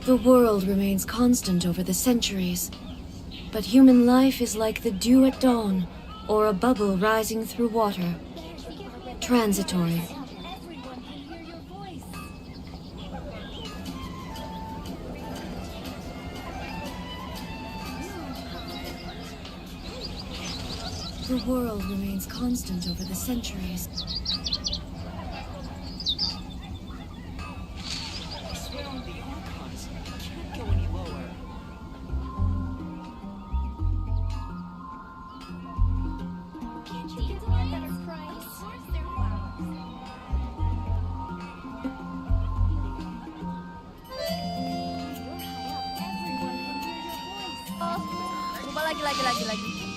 The world remains constant over the centuries, but human life is like the dew at dawn, or a bubble rising through water. Transitory. The world remains constant over the centuries. Lagi.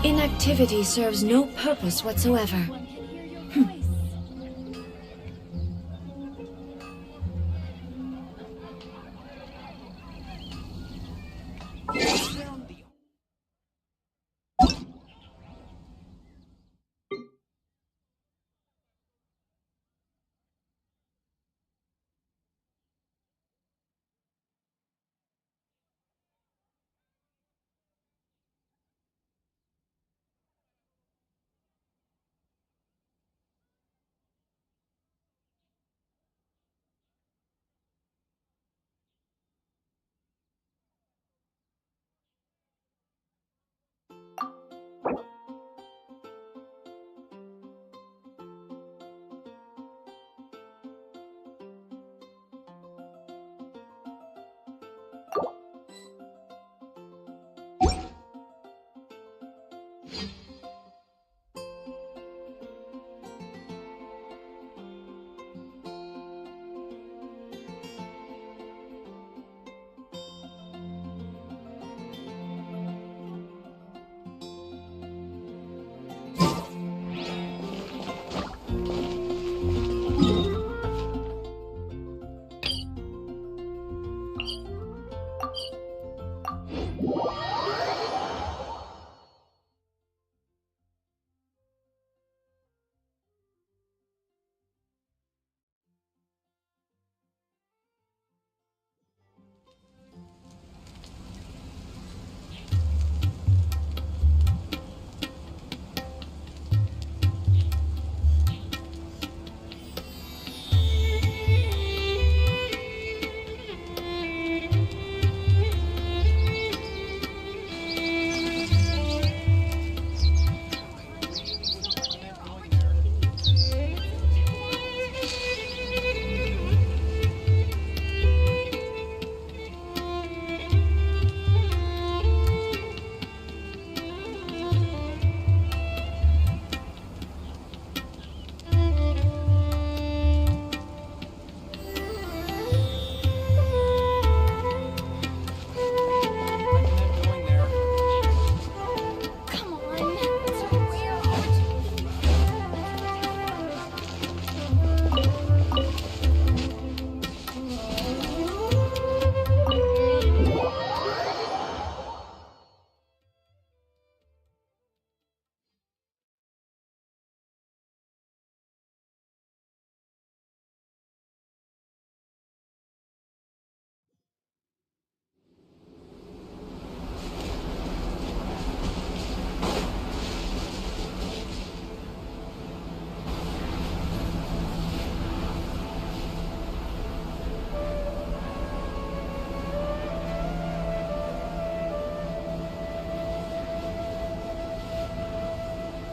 Inactivity serves no purpose whatsoever.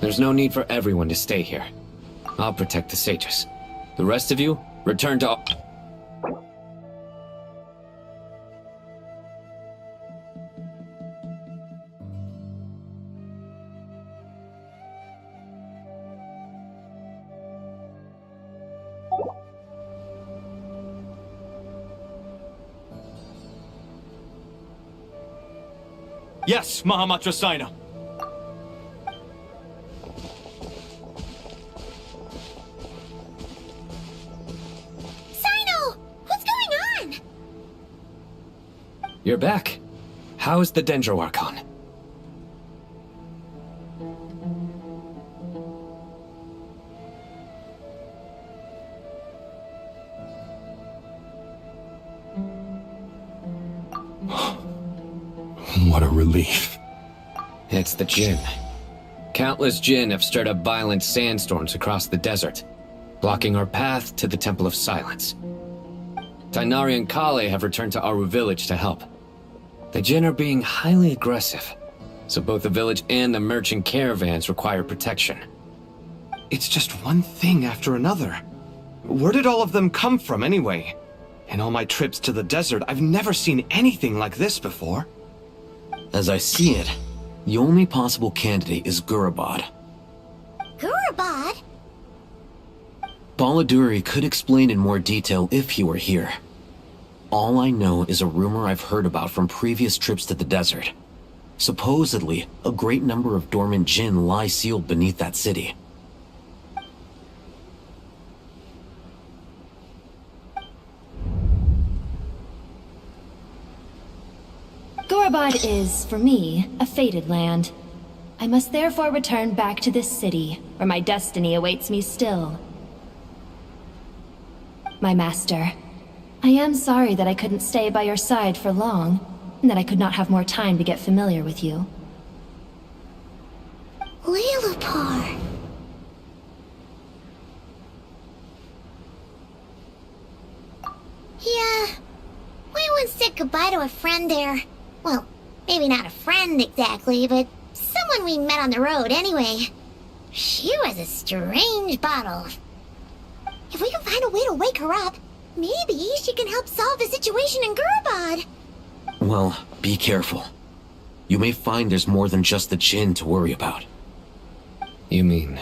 There's no need for everyone to stay here. I'll protect the sages. The rest of you, return to... Yes, Mahamatra Sino. Sino! What's going on? You're back. How's the Dendro Archon? What a relief. It's the Jinn. Countless Jinn have stirred up violent sandstorms across the desert, blocking our path to the Temple of Silence. Tainari and Kale have returned to Aru village to help. The Jinn are being highly aggressive, so both the village and the merchant caravans require protection. It's just one thing after another. Where did all of them come from anyway? In all my trips to the desert, I've never seen anything like this before. As I see it, the only possible candidate is Gurabad. Gurabad? Baladuri could explain in more detail if he were here. All I know is a rumor I've heard about from previous trips to the desert. Supposedly, a great number of dormant Jinn lie sealed beneath that city. Gurabad is, for me, a fated land. I must therefore return back to this city, where my destiny awaits me still. My master, I am sorry that I couldn't stay by your side for long, and that I could not have more time to get familiar with you. Lalapar. Yeah, we once said goodbye to a friend there. Well, maybe not a friend exactly, but someone we met on the road anyway. She was a strange bottle. If we can find a way to wake her up, maybe she can help solve the situation in Gurabad. Well, be careful. You may find there's more than just the Jinn to worry about. You mean,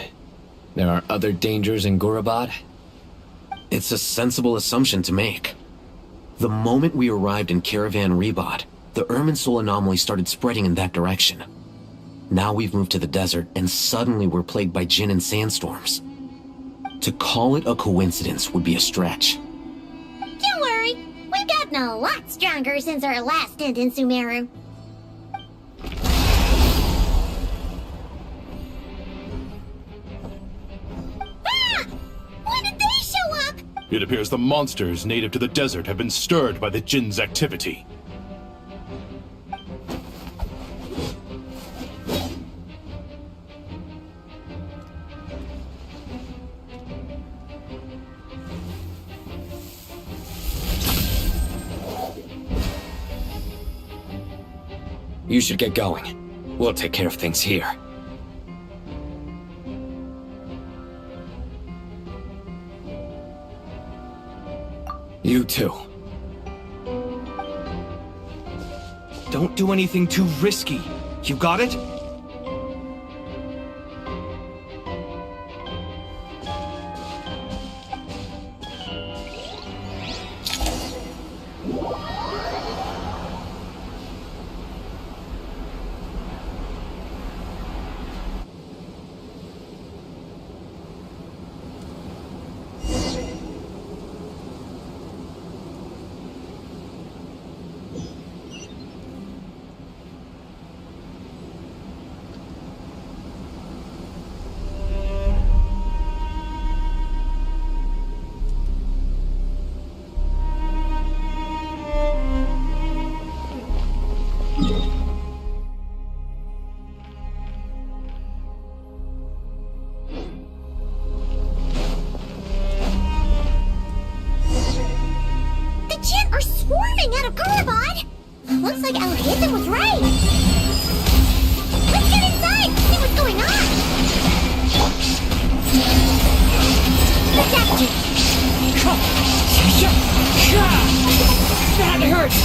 there are other dangers in Gurabad? It's a sensible assumption to make. The moment we arrived in Caravan Rebad, the Irminsul anomaly started spreading in that direction. Now we've moved to the desert, and suddenly we're plagued by Jinn and sandstorms. To call it a coincidence would be a stretch. Don't worry, we've gotten a lot stronger since our last stint in Sumeru. Ah! When did they show up? It appears the monsters native to the desert have been stirred by the Jinn's activity. You should get going. We'll take care of things here. You too. Don't do anything too risky. You got it? Out of Gurabad! Looks like our Ethan was right! Let's get inside and see what's going on! Attack you! That hurts!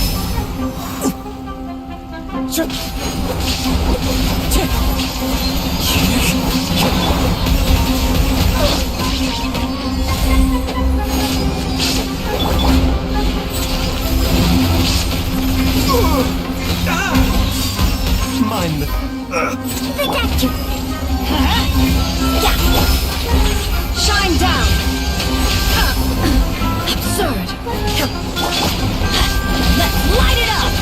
Mind the... Protect you. Shine down! Absurd! Let's light it up!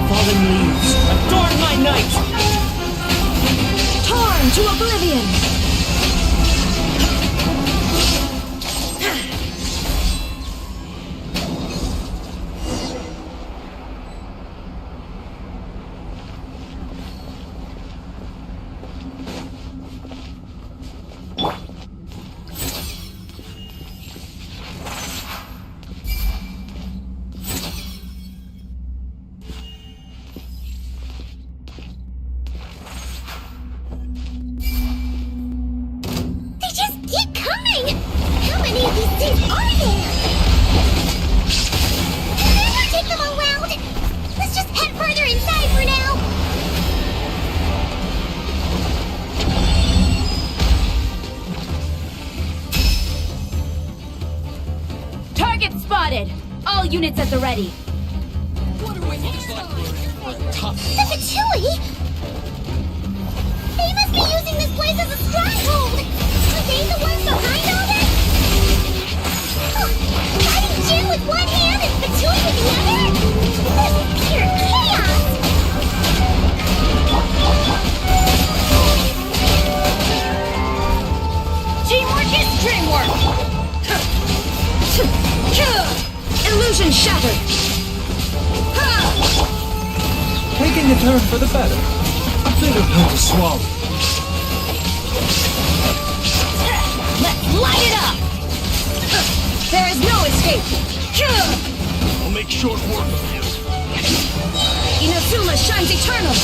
Fallen leaves, adorn my night! Torn to oblivion! They just keep coming! How many of these things are there? Never take them around! Let's just head further inside for now! Target spotted! All units at the ready. The Patui! They must be using this place as a stronghold! Are they the ones behind all this? Oh, fighting Jin with one hand and Patui with the other? This is pure chaos! Teamwork is dreamwork! Illusion shattered! Taking a turn for the better. A bitter pill to swallow. Let's light it up! There is no escape! I'll make short work of you. Inazuma shines eternal!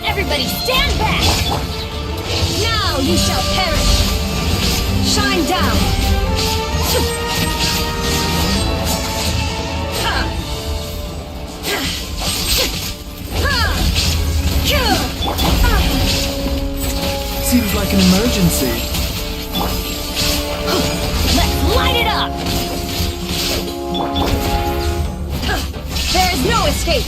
Everybody stand back! Now you shall perish! Shine down! Seems like an emergency. Let's light it up! There is no escape!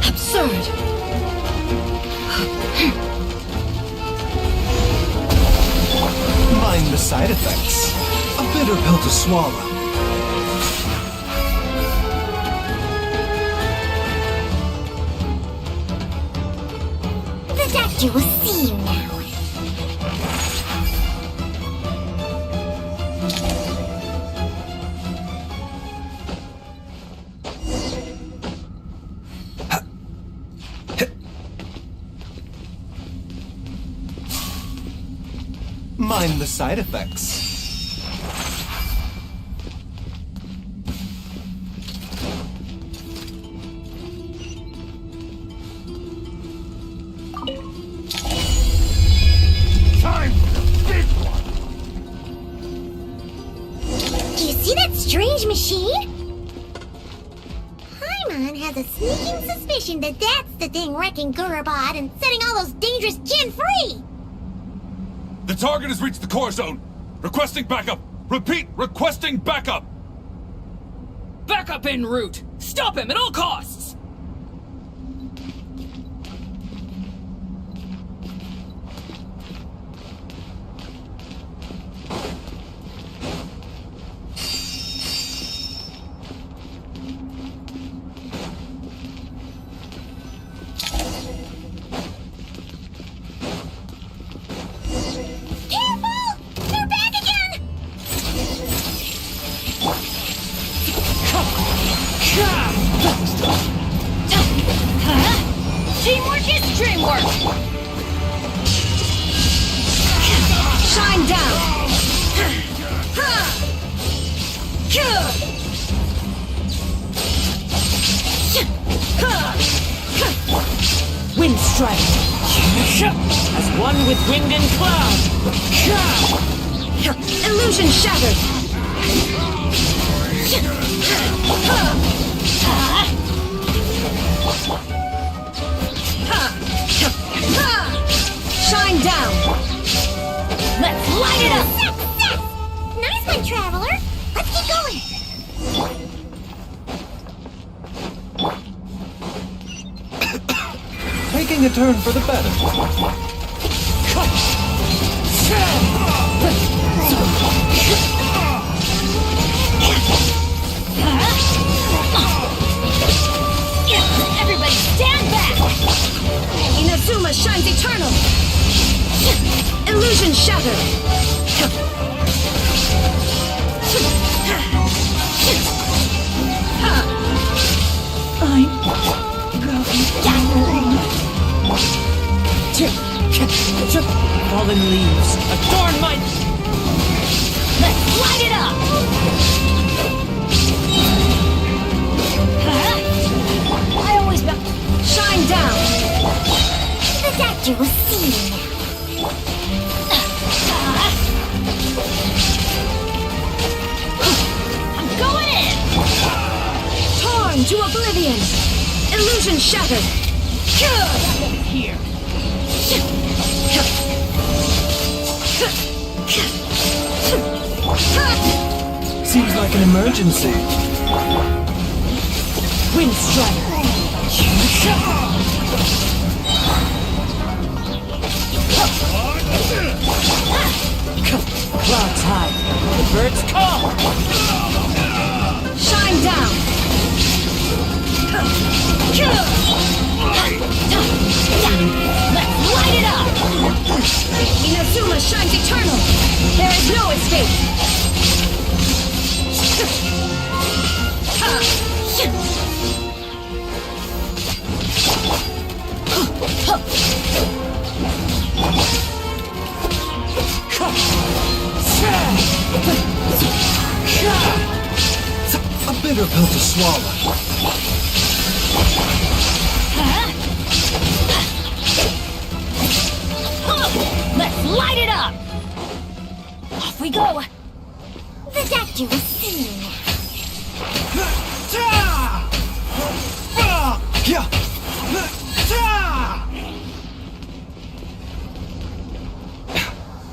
Absurd! Mind the side effects. A bitter pill to swallow. The doctor will see you now. Mind the side effects. Time for the big one! Do you see that strange machine? Paimon has a sneaking suspicion that that's the thing wrecking Gurabad and setting all those dangerous Jin free! The target has reached the core zone. Requesting backup. Repeat, requesting backup. Backup en route! Stop him at all costs! Careful! They're back again! One with wind and cloud! Illusion shattered! Shine down! Let's light it up! Success! Nice one, Traveler. Let's keep going. Taking a turn for the better. Everybody stand back! Inazuma shines eternal! Illusion shattered! Fallen leaves, adorn my... Let's light it up! I always felt... Shine down! The doctor will see you now. I'm going in! Torn to oblivion! Illusion shattered! Here. Seems like an emergency. Wind strike! Clouds high, the birds come! Shine down! Let's light it up! Inazuma shines eternal! There is no escape! A bitter pill to swallow. Let's light it up! Off we go! The doctor will see you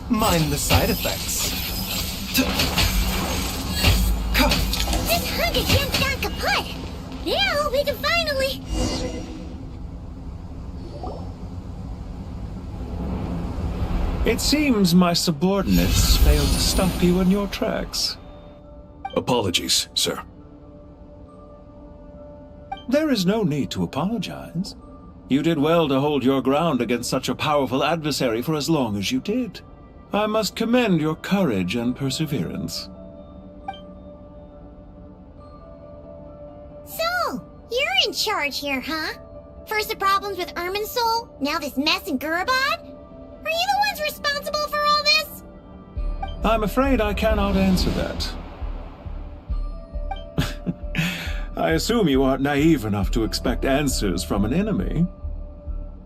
Mind the side effects. This Hunger Gem's gone kaput. Now we can finally... It seems my subordinates failed to stop you in your tracks. Apologies, sir. There is no need to apologize. You did well to hold your ground against such a powerful adversary for as long as you did. I must commend your courage and perseverance. So, you're in charge here, huh? First the problems with Irminsul, now this mess in Gurabad? Are you the ones responsible for all this? I'm afraid I cannot answer that. I assume you aren't naive enough to expect answers from an enemy.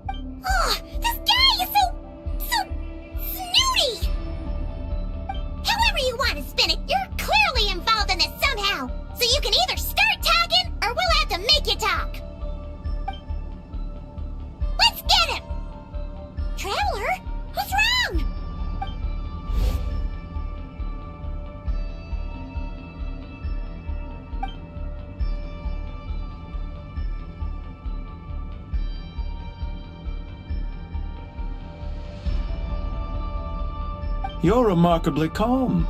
Oh, this guy is so snooty! However you want to spin it, you're clearly involved in this somehow. So you can either start talking, or we'll have to make you talk. Let's get him! Traveler, what's wrong? You're remarkably calm.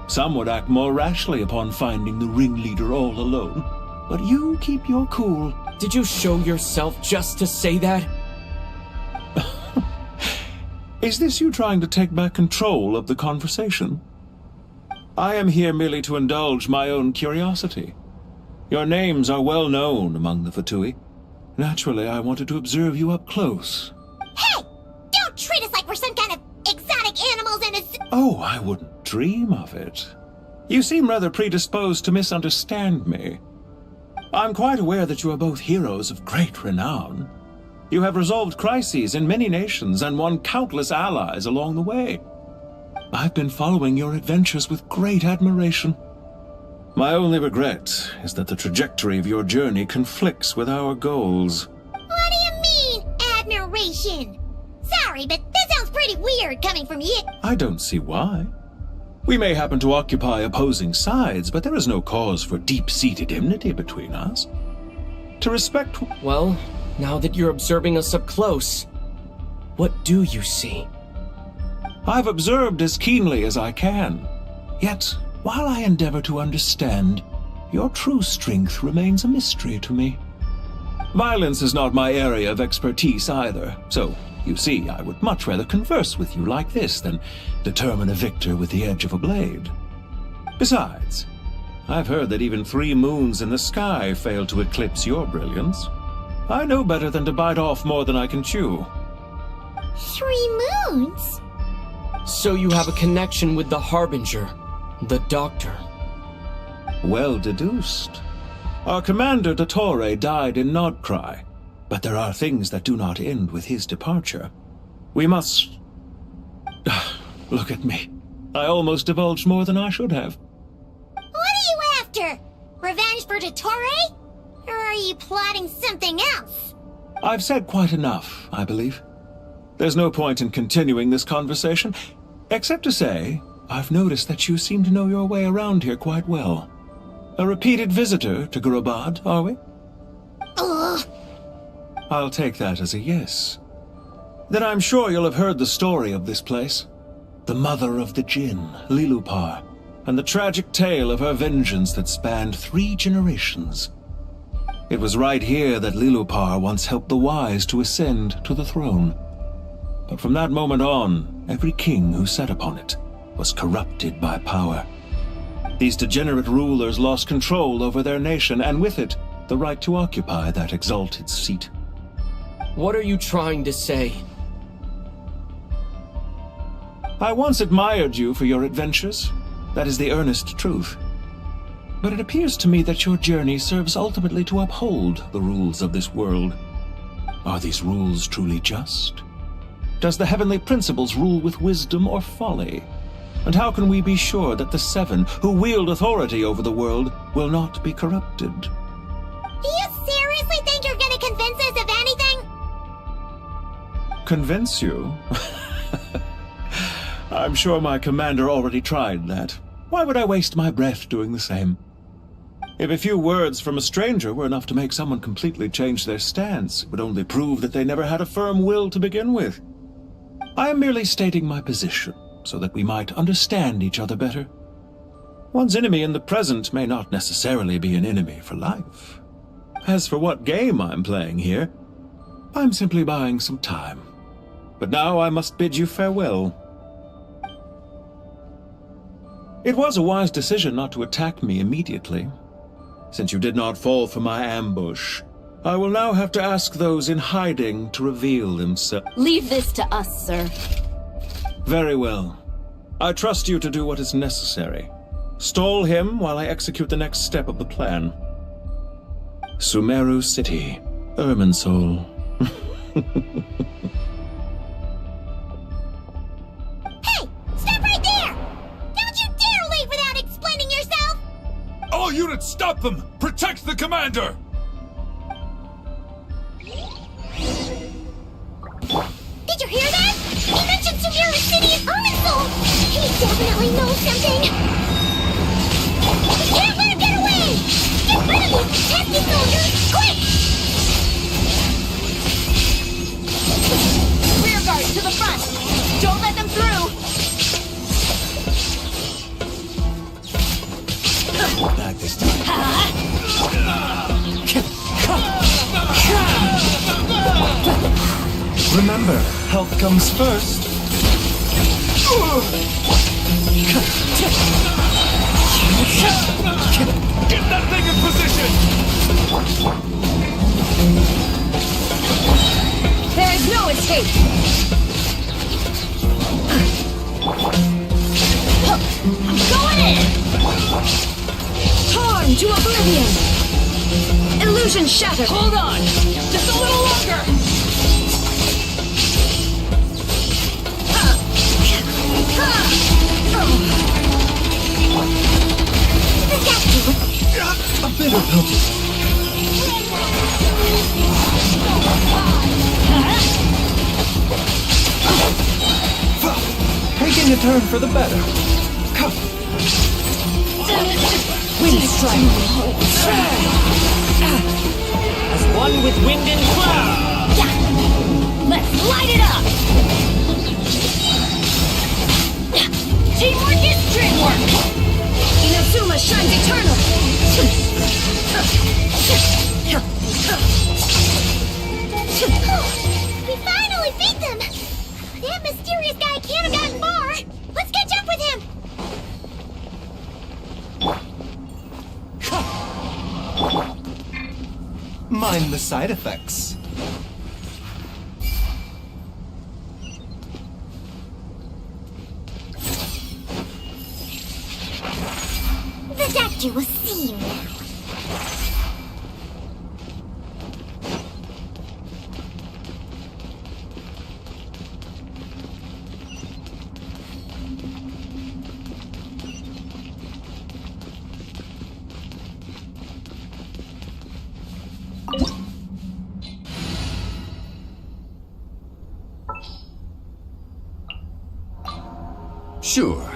Some would act more rashly upon finding the ringleader all alone. But you keep your cool. Did you show yourself just to say that? Is this you trying to take back control of the conversation? I am here merely to indulge my own curiosity. Your names are well known among the Fatui. Naturally, I wanted to observe you up close. Hey! Don't treat us like we're some kind of exotic animals in a zoo! Oh, I wouldn't dream of it. You seem rather predisposed to misunderstand me. I'm quite aware that you are both heroes of great renown. You have resolved crises in many nations and won countless allies along the way. I've been following your adventures with great admiration. My only regret is that the trajectory of your journey conflicts with our goals. What do you mean, admiration? Sorry, but that sounds pretty weird coming from you. I don't see why. We may happen to occupy opposing sides, but there is no cause for deep-seated enmity between us. To respect... Well, now that you're observing us up close, what do you see? I've observed as keenly as I can. Yet, while I endeavor to understand, your true strength remains a mystery to me. Violence is not my area of expertise either, so, you see, I would much rather converse with you like this than determine a victor with the edge of a blade. Besides, I've heard that even 3 moons in the sky fail to eclipse your brilliance. I know better than to bite off more than I can chew. 3 moons? So you have a connection with the Harbinger, the Doctor. Well deduced. Our commander, Dottore, died in Nordcry, but there are things that do not end with his departure. We must... Look at me. I almost divulged more than I should have. What are you after? Revenge for Dottore? Or are you plotting something else? I've said quite enough, I believe. There's no point in continuing this conversation, except to say, I've noticed that you seem to know your way around here quite well. A repeated visitor to Gurabad, are we? Ugh. I'll take that as a yes. Then I'm sure you'll have heard the story of this place. The mother of the Jinn, Lilupar, and the tragic tale of her vengeance that spanned 3 generations. It was right here that Lilupar once helped the wise to ascend to the throne. But from that moment on, every king who sat upon it was corrupted by power. These degenerate rulers lost control over their nation, and with it, the right to occupy that exalted seat. What are you trying to say? I once admired you for your adventures. That is the earnest truth. But it appears to me that your journey serves ultimately to uphold the rules of this world. Are these rules truly just? Does the heavenly principles rule with wisdom or folly? And how can we be sure that the 7 who wield authority over the world will not be corrupted? Do you seriously think you're gonna convince us of anything? Convince you? I'm sure my commander already tried that. Why would I waste my breath doing the same? If a few words from a stranger were enough to make someone completely change their stance, it would only prove that they never had a firm will to begin with. I am merely stating my position, so that we might understand each other better. One's enemy in the present may not necessarily be an enemy for life. As for what game I'm playing here, I'm simply buying some time. But now I must bid you farewell. It was a wise decision not to attack me immediately. Since you did not fall for my ambush, I will now have to ask those in hiding to reveal themselves. Leave this to us, sir. Very well. I trust you to do what is necessary. Stall him while I execute the next step of the plan. Sumeru City, Irminsul. Hey! Stop right there! Don't you dare leave without explaining yourself! All units, stop them! Protect the commander! Did you hear that? He mentioned Sumeru City and Irminsul! He definitely knows something! We can't let him get away! Get rid of these pesky soldiers, quick! Rear guard to the front! Don't let them through! Back this time. Remember, health comes first. Get that thing in position! There is no escape! I'm going in! Torn to oblivion! Illusion shattered! Hold on! Just a little longer! Taking a turn for the better. Come. Wind strike. As one with wind and cloud. Let's light it up! Teamwork is dreamwork! Inazuma shines eternal! We finally beat them! That mysterious guy can't have gotten far! Let's catch up with him! Mind the side effects. The doctor will see you now. Sure.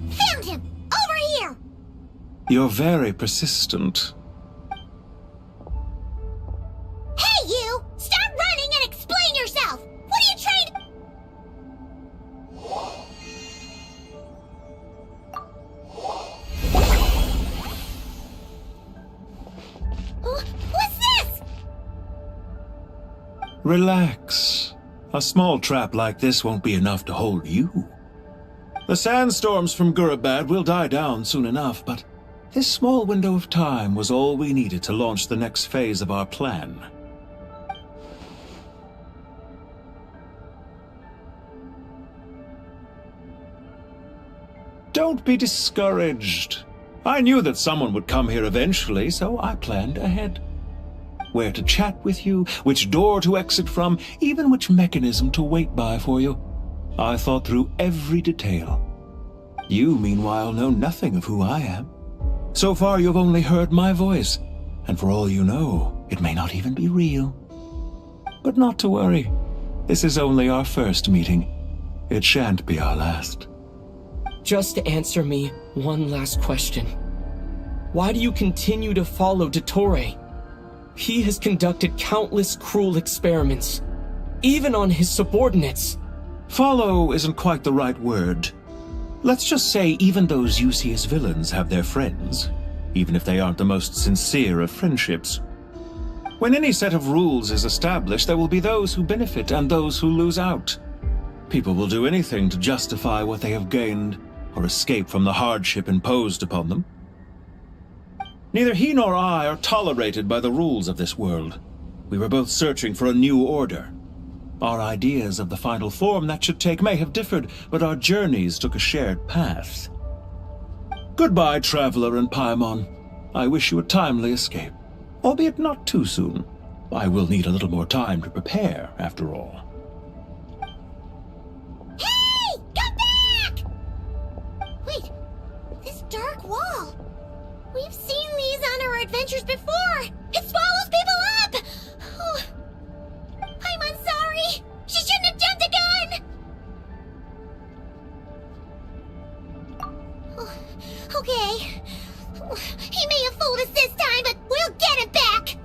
Found him! Over here! You're very persistent. Hey, you! Stop running and explain yourself! What are you trying to... What's this? Relax. A small trap like this won't be enough to hold you. The sandstorms from Gurabad will die down soon enough, but this small window of time was all we needed to launch the next phase of our plan. Don't be discouraged. I knew that someone would come here eventually, so I planned ahead. Where to chat with you, which door to exit from, even which mechanism to wait by for you. I thought through every detail. You, meanwhile, know nothing of who I am. So far, you've only heard my voice, and for all you know, it may not even be real. But not to worry. This is only our first meeting. It shan't be our last. Just answer me one last question. Why do you continue to follow Dottore? He has conducted countless cruel experiments, even on his subordinates. Follow isn't quite the right word. Let's just say even those you see as villains have their friends, even if they aren't the most sincere of friendships. When any set of rules is established, there will be those who benefit and those who lose out. People will do anything to justify what they have gained or escape from the hardship imposed upon them. Neither he nor I are tolerated by the rules of this world. We were both searching for a new order. Our ideas of the final form that should take may have differed, but our journeys took a shared path. Goodbye, Traveler and Paimon. I wish you a timely escape, albeit not too soon. I will need a little more time to prepare, after all. Hey! Come back! Wait, this dark wall. We've seen these on our adventures before. It swallows people up! Oh, I'm sorry. She shouldn't have jumped the gun! Oh, okay. He may have fooled us this time, but we'll get it back!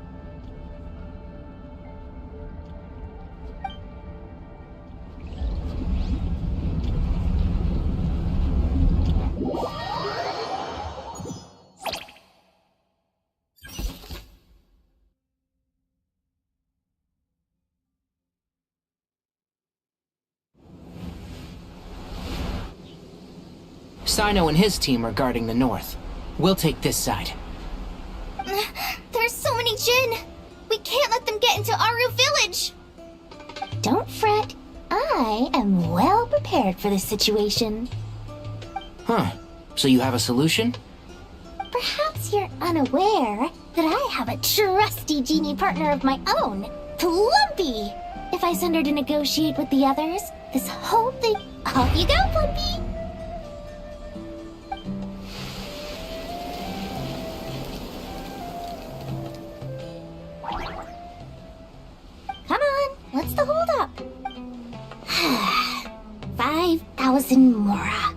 Sino and his team are guarding the north. We'll take this side. There's so many Jin! We can't let them get into Aru village! Don't fret. I am well prepared for this situation. Huh. So you have a solution? Perhaps you're unaware that I have a trusty genie partner of my own, Plumpy. If I send her to negotiate with the others, this whole thing... Off you go, Plumpy! Come on, what's the holdup? 5,000 mora.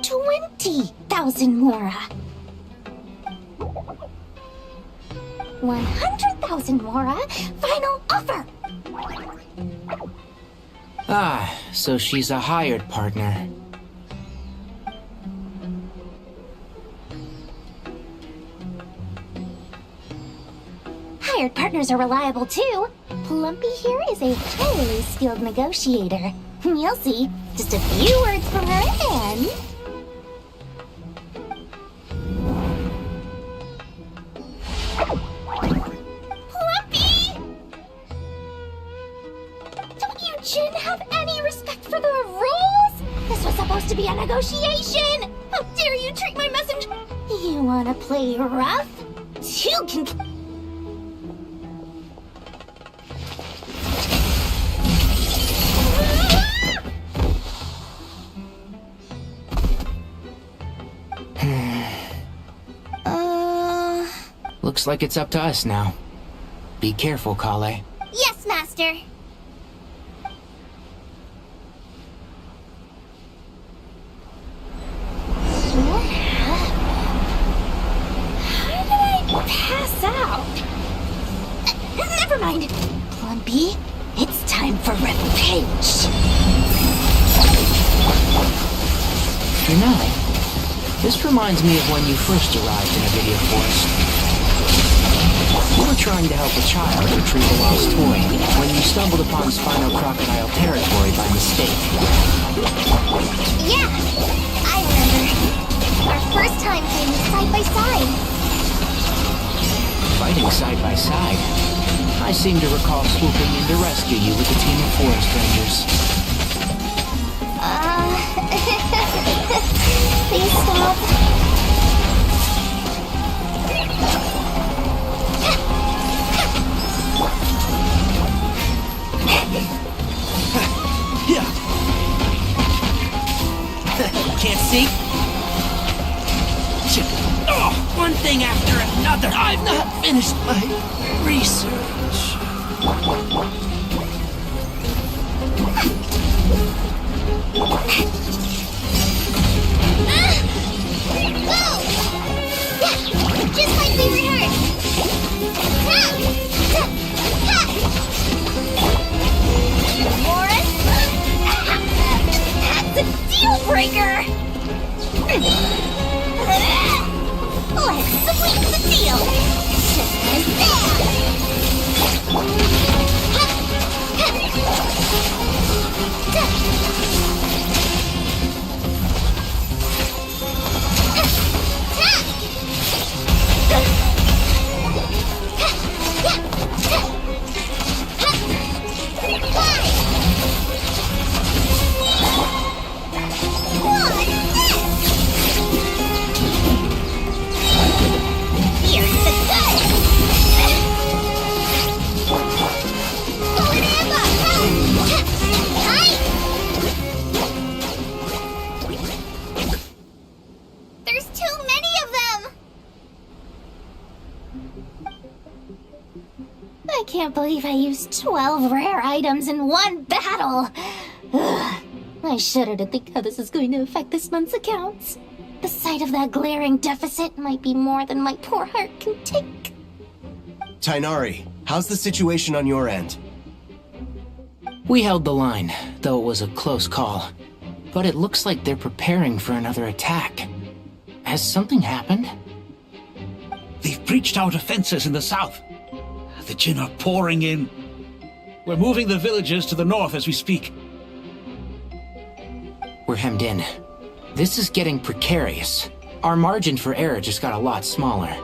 20,000 mora. 100,000 mora. Final offer. Ah, so she's a hired partner. Hired partners are reliable too. Plumpy here is a highly skilled negotiator. You'll see. Just a few words from her and... Plumpy! Don't you, Jin, have any respect for the rules? This was supposed to be a negotiation! How dare you treat my messenger... You wanna play rough? You can... Looks like it's up to us now. Be careful, Kale. Yes, Master. How did I pass out? Never mind. Plumpy, it's time for revenge. Janai, this reminds me of when you first arrived in a video forest. You were trying to help a child retrieve a lost toy when you stumbled upon Spino Crocodile territory by mistake. Yeah, I remember. Our first time fighting side by side. Fighting side by side? I seem to recall swooping in to rescue you with a team of forest rangers. Please stop. Can't see? Oh, one thing after another. I've not finished my research. Just my favorite hurt. Morris? That's a deal breaker! Let's sweeten the deal! Just like that! I can't believe I used 12 rare items in one battle! Ugh. I shudder to think how this is going to affect this month's accounts. The sight of that glaring deficit might be more than my poor heart can take. Tighnari, how's the situation on your end? We held the line, though it was a close call. But it looks like they're preparing for another attack. Has something happened? They've breached our defenses in the south. The Jin are pouring in. We're moving the villagers to the north as we speak. We're hemmed in. This is getting precarious. Our margin for error just got a lot smaller.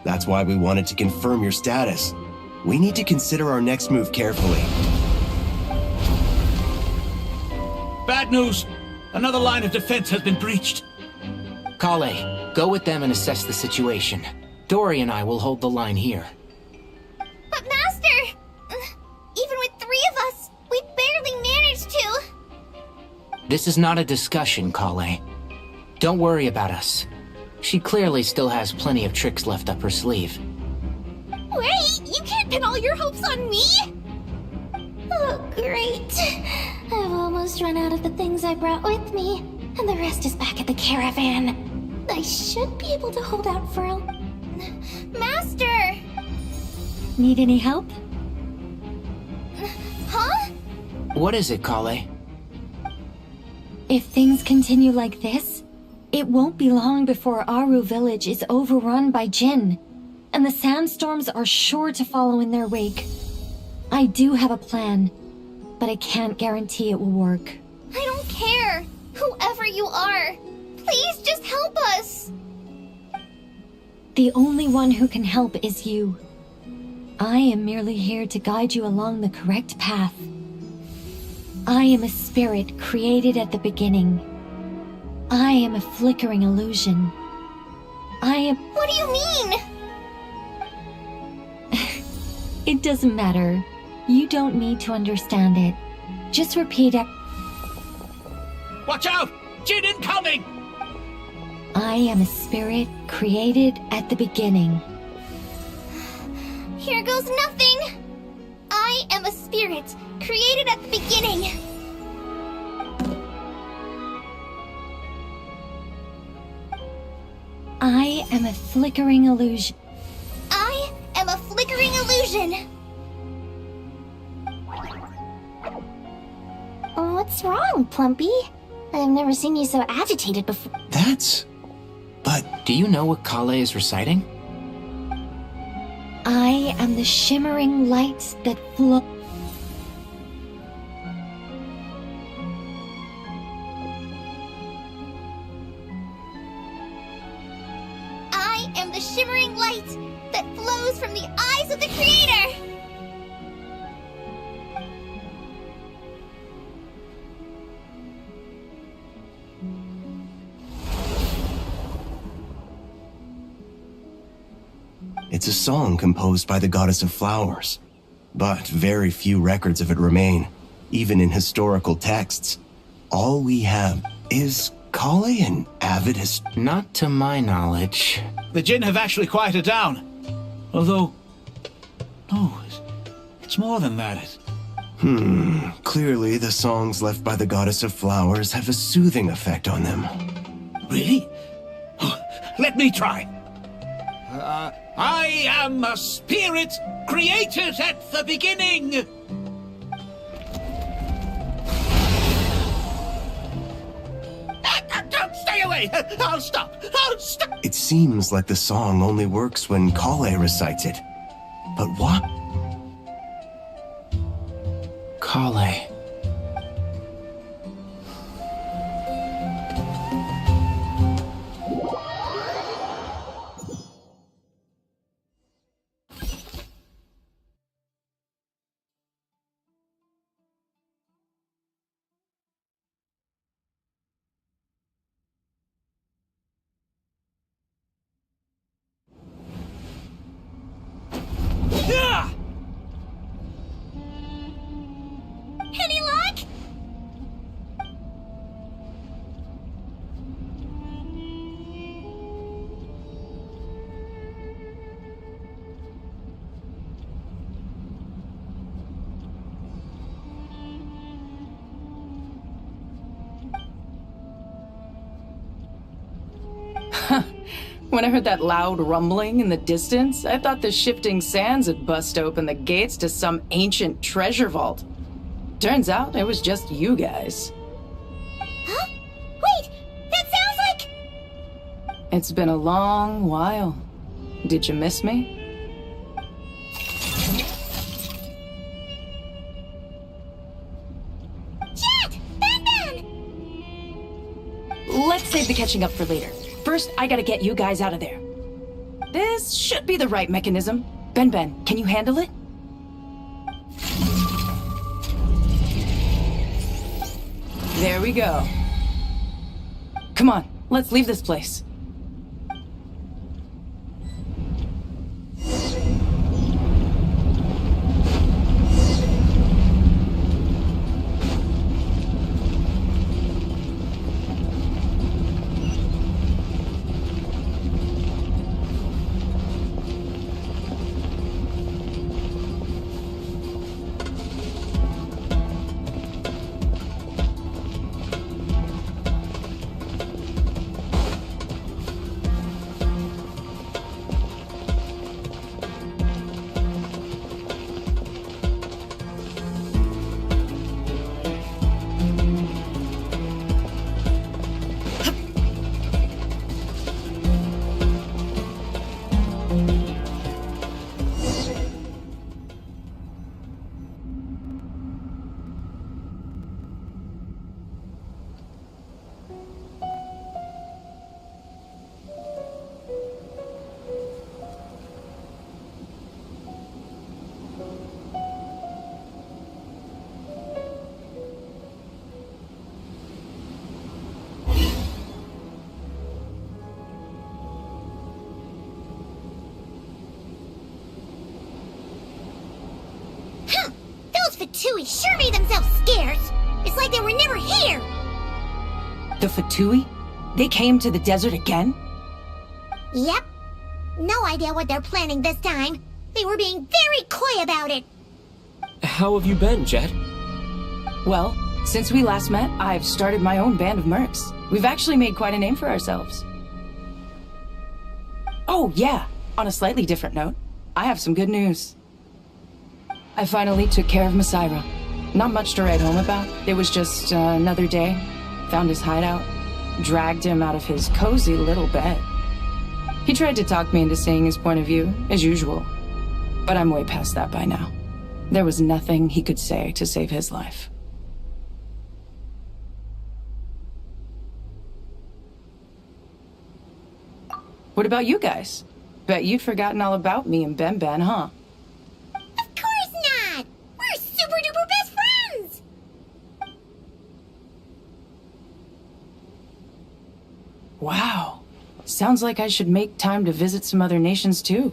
That's why we wanted to confirm your status. We need to consider our next move carefully. Bad news! Another line of defense has been breached. Kale, go with them and assess the situation. Dory and I will hold the line here. But Master! Even with 3 of us, This is not a discussion, Kale. Don't worry about us. She clearly still has plenty of tricks left up her sleeve. Wait, you can't pin all your hopes on me? Oh, great. I've almost run out of the things I brought with me, and the rest is back at the caravan. I should be able to hold out for a... Master! Need any help? Huh? What is it, Kale? If things continue like this, it won't be long before Aru village is overrun by Jinn, and the sandstorms are sure to follow in their wake. I do have a plan, but I can't guarantee it will work. I don't care. Whoever you are, please just help us. The only one who can help is you. I am merely here to guide you along the correct path. I am a spirit created at the beginning. I am a flickering illusion. I am... What do you mean? It doesn't matter. You don't need to understand it. Just repeat it. Watch out! Jinn incoming! I am a spirit created at the beginning. Here goes nothing. I am a spirit created at the beginning. I am a flickering illusion. I am a flickering illusion. What's wrong, Plumpy? I've never seen you so agitated before. But... Do you know what Kale is reciting? I am the shimmering light that flow. I am the shimmering light that flows from the eyes of the Creator. It's a song composed by the goddess of flowers, but very few records of it remain, even in historical texts. All we have is Kale an avid Not to my knowledge. The Jinn have actually quieted down. Although... No, it's more than that. Clearly the songs left by the goddess of flowers have a soothing effect on them. Really? Let me try. I am a spirit created at the beginning. Don't stay away. I'll stop. It seems like the song only works when Kale recites it. But what? Kale. Any luck? When I heard that loud rumbling in the distance, I thought the shifting sands had bust open the gates to some ancient treasure vault. Turns out it was just you guys. Huh? Wait, that sounds like... It's been a long while. Did you miss me? Jet! Ben! Let's save the catching up for later. First, I gotta get you guys out of there. This should be the right mechanism. Ben, can you handle it? There we go. Come on, let's leave this place. Fatui sure made themselves scarce. It's like they were never here. The Fatui? They came to the desert again? Yep. No idea what they're planning this time. They were being very coy about it. How have you been, Jet? Well, since we last met, I've started my own band of mercs. We've actually made quite a name for ourselves. Oh, yeah. On a slightly different note, I have some good news. I finally took care of Masairo. Not much to write home about. It was just another day. Found his hideout. Dragged him out of his cozy little bed. He tried to talk me into saying his point of view, as usual. But I'm way past that by now. There was nothing he could say to save his life. What about you guys? Bet you'd forgotten all about me and Ben Ben, huh? Of course not! We're super duper best friends! Wow. Sounds like I should make time to visit some other nations too.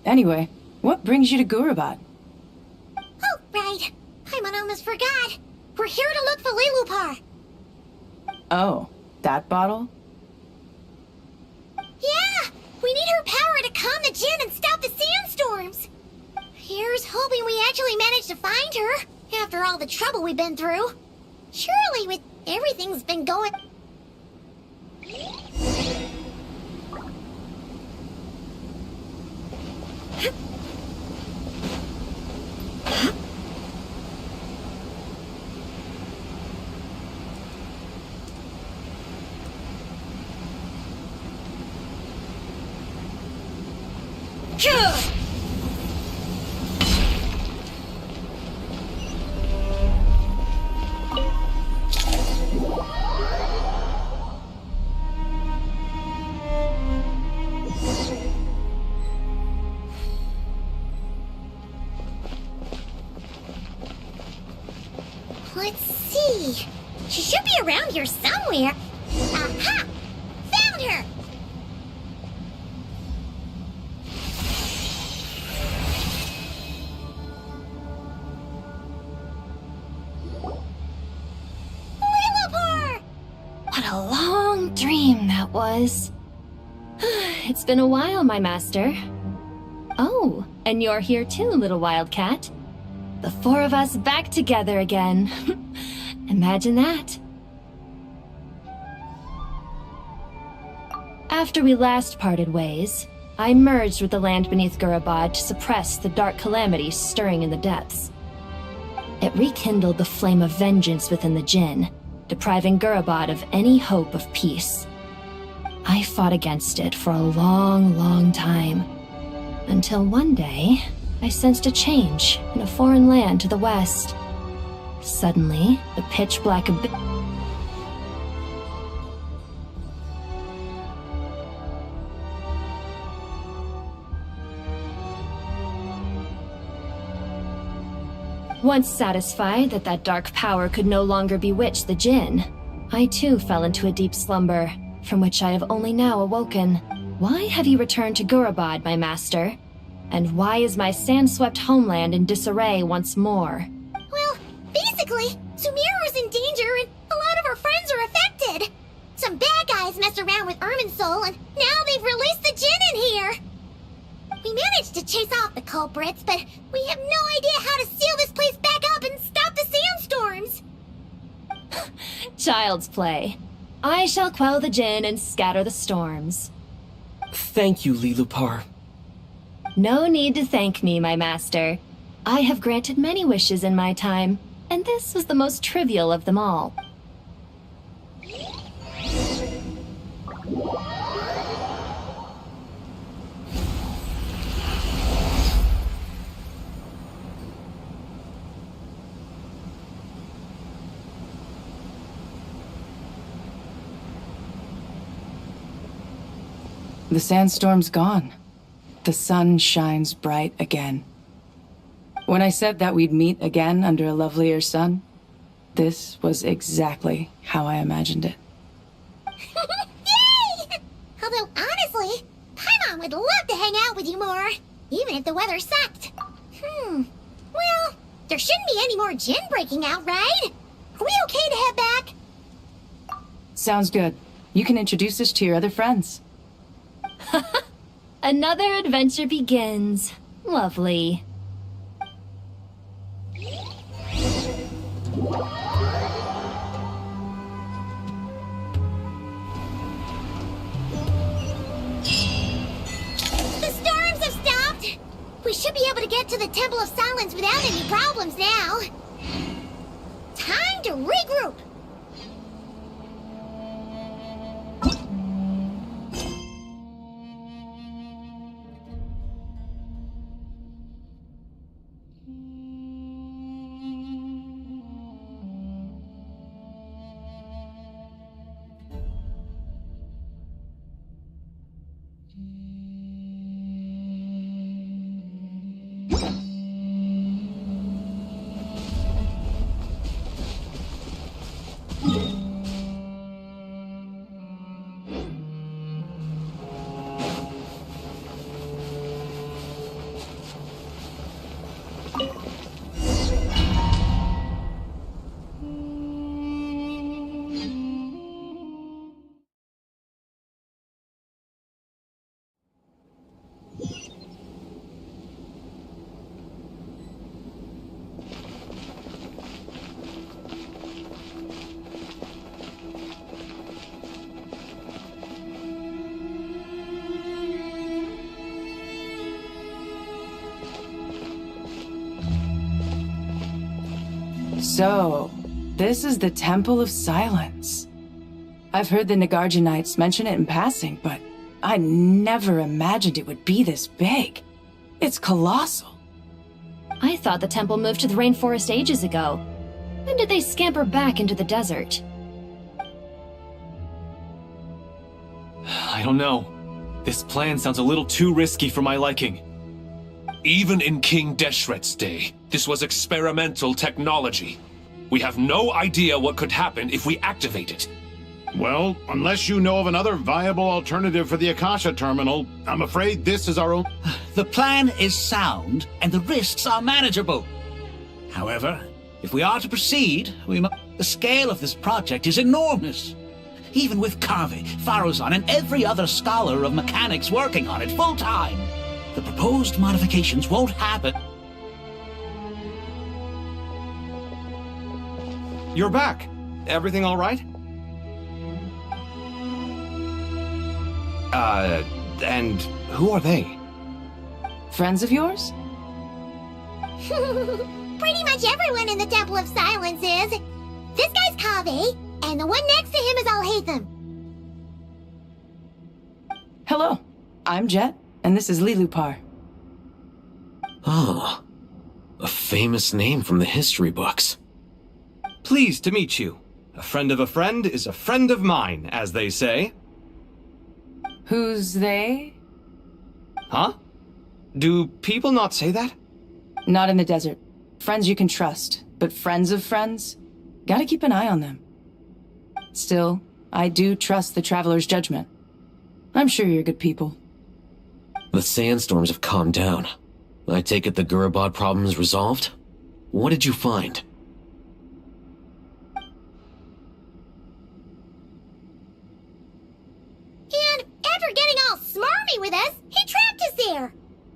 Anyway, what brings you to Gurabad? Oh, right. I almost forgot. We're here to look for Lilupar. Oh, that bottle? Yeah! We need her power to calm the Jinn and stop the sandstorms. Here's hoping we actually manage to find her, after all the trouble we've been through. Surely with everything's been going... Let's see. She should be around here somewhere. Aha! Found her! Lilupar! What a long dream that was. It's been a while, my master. Oh, and you're here too, little wildcat. The four of us back together again. Imagine that. After we last parted ways, I merged with the land beneath Gurabad to suppress the dark calamities stirring in the depths. It rekindled the flame of vengeance within the Jinn, depriving Gurabad of any hope of peace. I fought against it for a long, long time, until one day, I sensed a change in a foreign land to the west. Suddenly, the pitch-black abyss... Once satisfied that that dark power could no longer bewitch the Jinn, I too fell into a deep slumber, from which I have only now awoken. Why have you returned to Gurabad, my master? And why is my sand-swept homeland in disarray once more? Well, basically, Sumeru's in danger and a lot of our friends are affected. Some bad guys messed around with Irminsul and now they've released the Jinn in here. We managed to chase off the culprits, but we have no idea how to seal this place back up and stop the sandstorms. Child's play. I shall quell the Jinn and scatter the storms. Thank you, Lilupar. No need to thank me, my master. I have granted many wishes in my time, and this was the most trivial of them all. The sandstorm's gone. The sun shines bright again. When I said that we'd meet again under a lovelier sun, this was exactly how I imagined it. Yay! Although, honestly, Paimon would love to hang out with you more, even if the weather sucked. Well, There shouldn't be any more Jin breaking out, right? Are we okay to head back? Sounds good. You can introduce us to your other friends. Another adventure begins. Lovely. The storms have stopped! We should be able to get to the Temple of Silence without any problems now. Time to regroup! So, this is the Temple of Silence. I've heard the Nagarjanites mention it in passing, but I never imagined it would be this big. It's colossal. I thought the temple moved to the rainforest ages ago. When did they scamper back into the desert? I don't know. This plan sounds a little too risky for my liking. Even in King Deshret's day, this was experimental technology. We have no idea what could happen if we activate it. Well, unless you know of another viable alternative for the Akasha terminal, I'm afraid this is our own... The plan is sound, and the risks are manageable. However, if we are to proceed, the scale of this project is enormous. Even with Carvey, Faruzan, and every other scholar of mechanics working on it full-time, the proposed modifications won't happen. You're back. Everything all right? And who are they? Friends of yours? Pretty much everyone in the Temple of Silence is. This guy's Kaveh, and the one next to him is Alhaitham. Hello, I'm Jet, and this is Lilupar. Oh, a famous name from the history books. Pleased to meet you. A friend of a friend is a friend of mine, as they say. Who's they? Huh? Do people not say that? Not in the desert. Friends you can trust, but friends of friends? Gotta keep an eye on them. Still, I do trust the Traveler's judgment. I'm sure you're good people. The sandstorms have calmed down. I take it the Gurabad problem is resolved? What did you find? And after getting all smarmy with us, he trapped us there.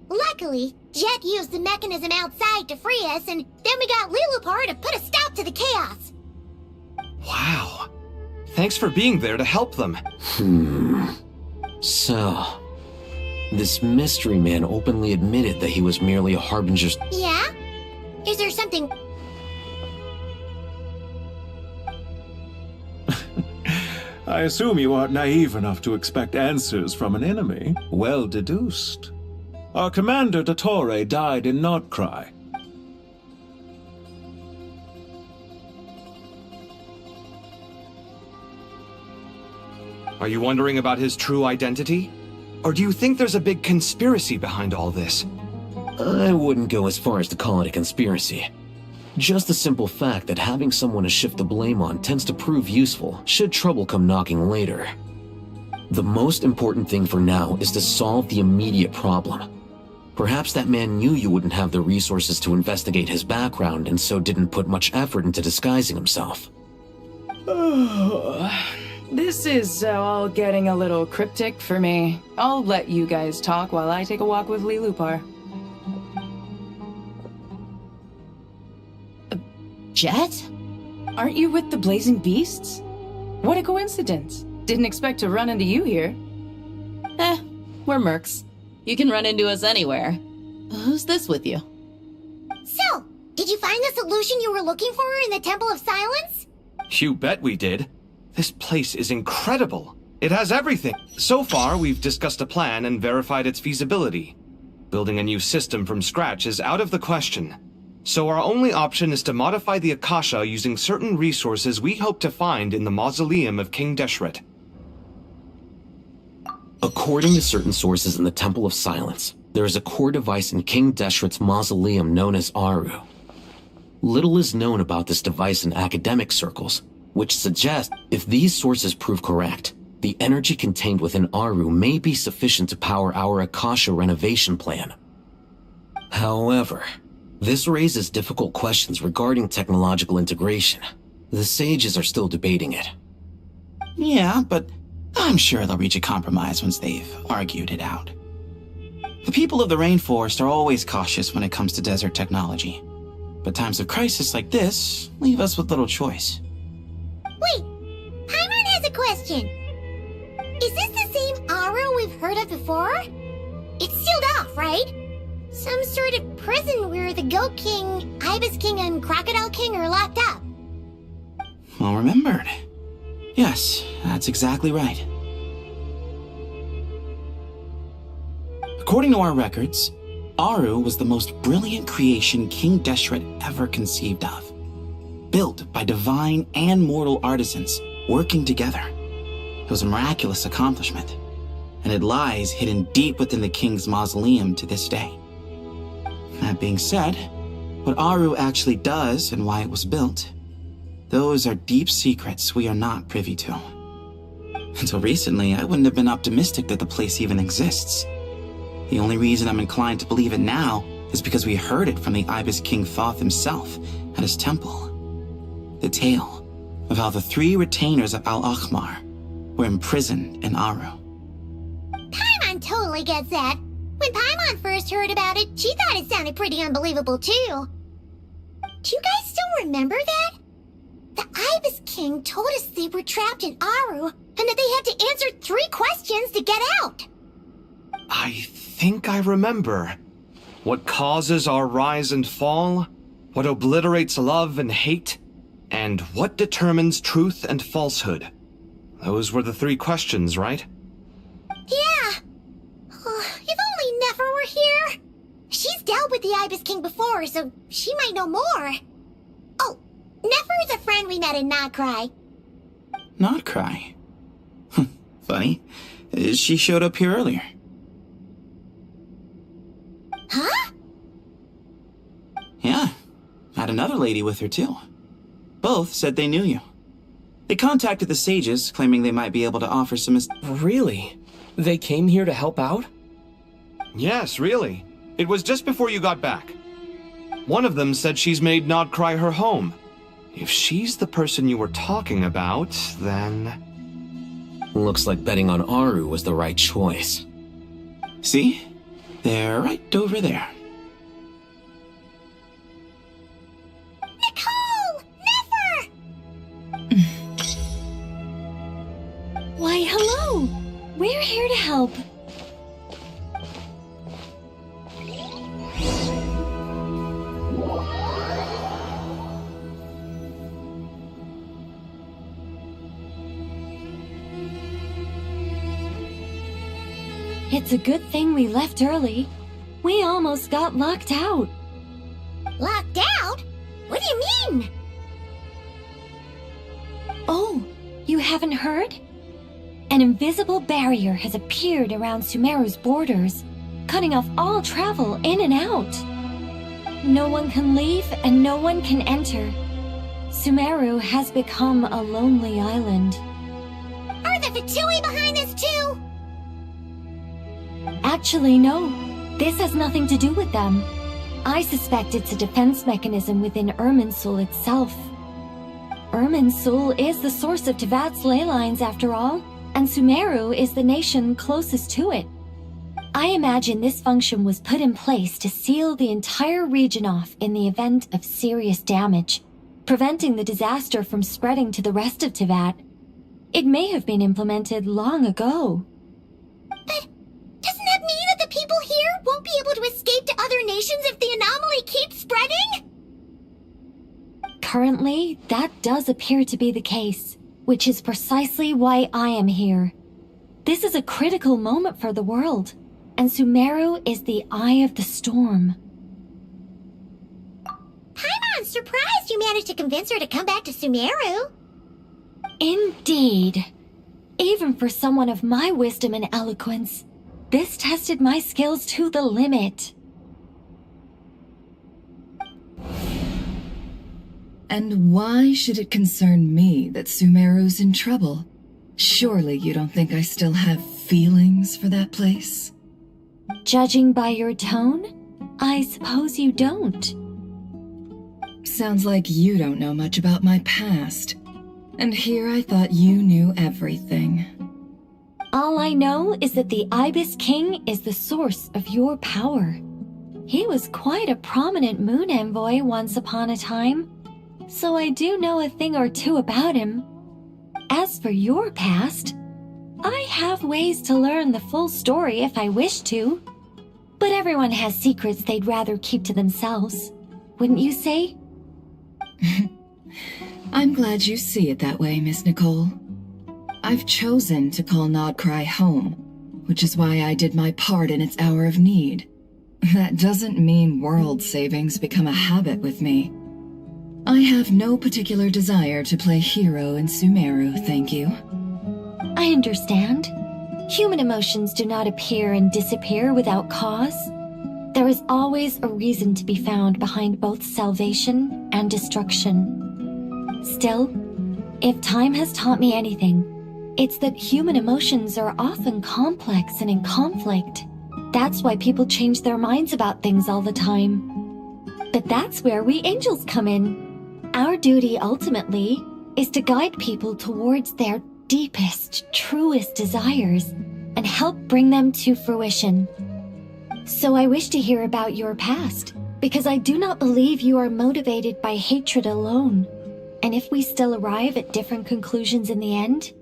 Luckily, Jet used the mechanism outside to free us, and then we got Lilupar to put a stop to the chaos. Wow. Thanks for being there to help them. So, this mystery man openly admitted that he was merely a harbinger's... Yeah? Is there something... I assume you aren't naive enough to expect answers from an enemy. Well deduced. Our commander, Dottore, died in Nordkrai. Are you wondering about his true identity? Or do you think there's a big conspiracy behind all this? I wouldn't go as far as to call it a conspiracy. Just the simple fact that having someone to shift the blame on tends to prove useful, should trouble come knocking later. The most important thing for now is to solve the immediate problem. Perhaps that man knew you wouldn't have the resources to investigate his background and so didn't put much effort into disguising himself. This is all getting a little cryptic for me. I'll let you guys talk while I take a walk with Lee Lupar. Jet? Aren't you with the Blazing Beasts? What a coincidence. Didn't expect to run into you here. We're mercs. You can run into us anywhere. Who's this with you? So, did you find the solution you were looking for in the Temple of Silence? You bet we did. This place is incredible. It has everything. So far, we've discussed a plan and verified its feasibility. Building a new system from scratch is out of the question. So our only option is to modify the Akasha using certain resources we hope to find in the mausoleum of King Deshret. According to certain sources in the Temple of Silence, there is a core device in King Deshret's mausoleum known as Aru. Little is known about this device in academic circles, which suggests if these sources prove correct, the energy contained within Aru may be sufficient to power our Akasha renovation plan. However, this raises difficult questions regarding technological integration. The sages are still debating it. Yeah, but I'm sure they'll reach a compromise once they've argued it out. The people of the rainforest are always cautious when it comes to desert technology. But times of crisis like this leave us with little choice. Wait, Paimon has a question. Is this the same Aru we've heard of before? It's sealed off, right? Some sort of prison where the Goat King, Ibis King, and Crocodile King are locked up. Well remembered. Yes, that's exactly right. According to our records, Aru was the most brilliant creation King Deshret ever conceived of. Built by divine and mortal artisans working together. It was a miraculous accomplishment, and it lies hidden deep within the king's mausoleum to this day. That being said, what Aru actually does and why it was built, those are deep secrets we are not privy to. Until recently, I wouldn't have been optimistic that the place even exists. The only reason I'm inclined to believe it now is because we heard it from the Ibis King Thoth himself at his temple. The tale of how the 3 retainers of Al-Akhmar were imprisoned in Aru. Paimon totally gets that. When Paimon first heard about it, she thought it sounded pretty unbelievable too. Do you guys still remember that? The Ibis King told us they were trapped in Aru and that they had to answer 3 questions to get out. I think I remember. What causes our rise and fall? What obliterates love and hate? And what determines truth and falsehood? Those were the 3 questions, right? Yeah. If only Nefer were here. She's dealt with the Ibis King before, so she might know more. Oh, Nefer is a friend we met in Not Cry. Not Cry? Funny. She showed up here earlier. Huh? Yeah. Had another lady with her, too. Both said they knew you. They contacted the sages, claiming they might be able to offer some... Really? They came here to help out? Yes, really. It was just before you got back. One of them said she's made Not Cry her home. If she's the person you were talking about, then... Looks like betting on Aru was the right choice. See? They're right over there. Nicole! Nefer! Why, hello! We're here to help. It's a good thing we left early. We almost got locked out. Locked out? What do you mean? Oh, you haven't heard? An invisible barrier has appeared around Sumeru's borders, cutting off all travel in and out. No one can leave and no one can enter. Sumeru has become a lonely island. Are the Fatui behind this too? Actually, no. This has nothing to do with them. I suspect it's a defense mechanism within Irminsul itself. Irminsul is the source of Teyvat's ley lines, after all, and Sumeru is the nation closest to it. I imagine this function was put in place to seal the entire region off in the event of serious damage, preventing the disaster from spreading to the rest of Teyvat. It may have been implemented long ago. But doesn't that mean that the people here won't be able to escape to other nations if the anomaly keeps spreading? Currently, that does appear to be the case, which is precisely why I am here. This is a critical moment for the world, and Sumeru is the eye of the storm. Paimon's surprised you managed to convince her to come back to Sumeru. Indeed. Even for someone of my wisdom and eloquence, this tested my skills to the limit. And why should it concern me that Sumeru's in trouble? Surely you don't think I still have feelings for that place? Judging by your tone, I suppose you don't. Sounds like you don't know much about my past. And here I thought you knew everything. All I know is that the Ibis King is the source of your power. He was quite a prominent moon envoy once upon a time, so I do know a thing or two about him. As for your past, I have ways to learn the full story if I wish to. But everyone has secrets they'd rather keep to themselves, wouldn't you say? I'm glad you see it that way, Miss Nicole. I've chosen to call Nodcry home, which is why I did my part in its hour of need. That doesn't mean world savings become a habit with me. I have no particular desire to play hero in Sumeru, thank you. I understand. Human emotions do not appear and disappear without cause. There is always a reason to be found behind both salvation and destruction. Still, if time has taught me anything, it's that human emotions are often complex and in conflict. That's why people change their minds about things all the time. But that's where we angels come in. Our duty ultimately is to guide people towards their deepest, truest desires and help bring them to fruition. So I wish to hear about your past, because I do not believe you are motivated by hatred alone. And if we still arrive at different conclusions in the end,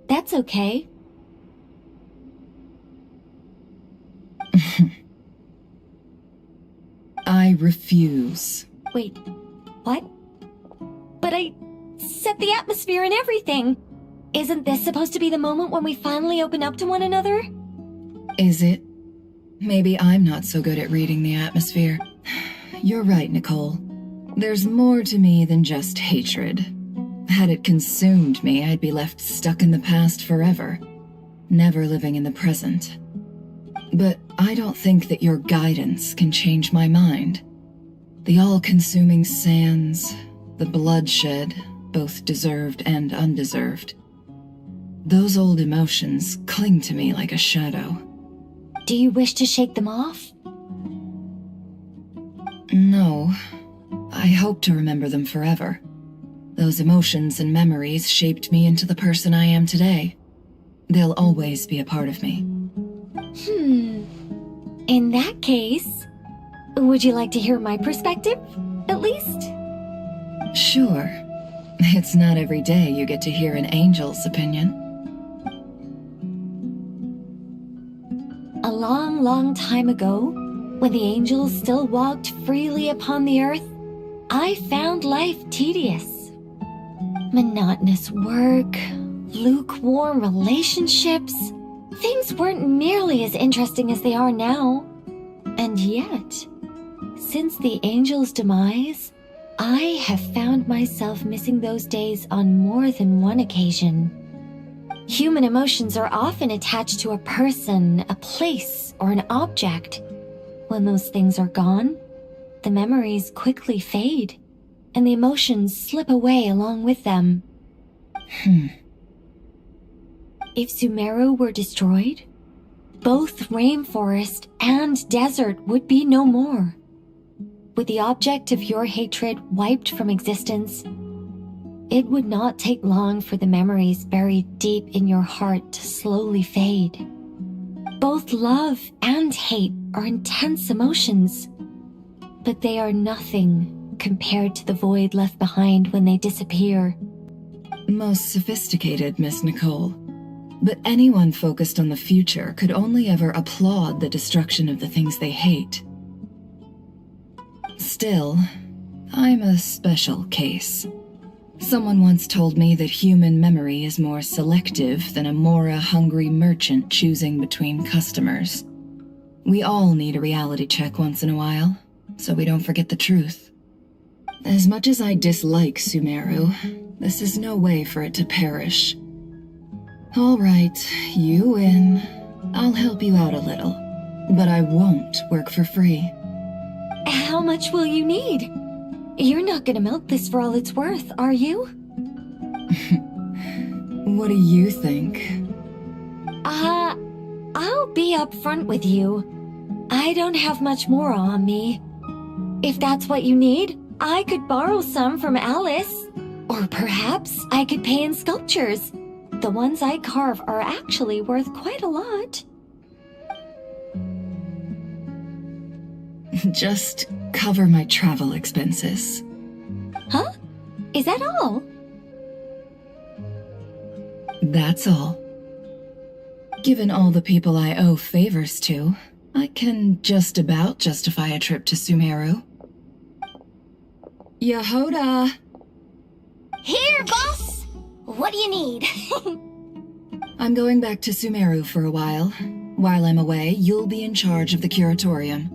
that's okay. I refuse. Wait, what? But I set the atmosphere and everything. Isn't this supposed to be the moment when we finally open up to one another? Is it? Maybe I'm not so good at reading the atmosphere. You're right, Nicole. There's more to me than just hatred. Had it consumed me, I'd be left stuck in the past forever, never living in the present. But I don't think that your guidance can change my mind. The all-consuming sands, the bloodshed, both deserved and undeserved. Those old emotions cling to me like a shadow. Do you wish to shake them off? No. I hope to remember them forever. Those emotions and memories shaped me into the person I am today. They'll always be a part of me. In that case, would you like to hear my perspective, at least? Sure. It's not every day you get to hear an angel's opinion. A long, long time ago, when the angels still walked freely upon the earth, I found life tedious. Monotonous work, lukewarm relationships. Things weren't nearly as interesting as they are now. And yet, since the angel's demise, I have found myself missing those days on more than one occasion. Human emotions are often attached to a person, a place, or an object. When those things are gone, the memories quickly fade, and the emotions slip away along with them. If Sumeru were destroyed, both rainforest and desert would be no more. With the object of your hatred wiped from existence, it would not take long for the memories buried deep in your heart to slowly fade. Both love and hate are intense emotions, but they are nothing compared to the void left behind when they disappear. Most sophisticated, Miss Nicole. But anyone focused on the future could only ever applaud the destruction of the things they hate. Still, I'm a special case. Someone once told me that human memory is more selective than a Mora-hungry merchant choosing between customers. We all need a reality check once in a while, so we don't forget the truth. As much as I dislike Sumeru, this is no way for it to perish. All right, you win. I'll help you out a little, but I won't work for free. How much will you need? You're not gonna milk this for all it's worth, are you? What do you think? I'll be upfront with you. I don't have much more on me. If that's what you need, I could borrow some from Alice. Or perhaps I could pay in sculptures. The ones I carve are actually worth quite a lot. Just cover my travel expenses. Huh? Is that all? That's all. Given all the people I owe favors to, I can just about justify a trip to Sumeru. Yehoda! Here, boss! What do you need? I'm going back to Sumeru for a while. While I'm away, you'll be in charge of the curatorium.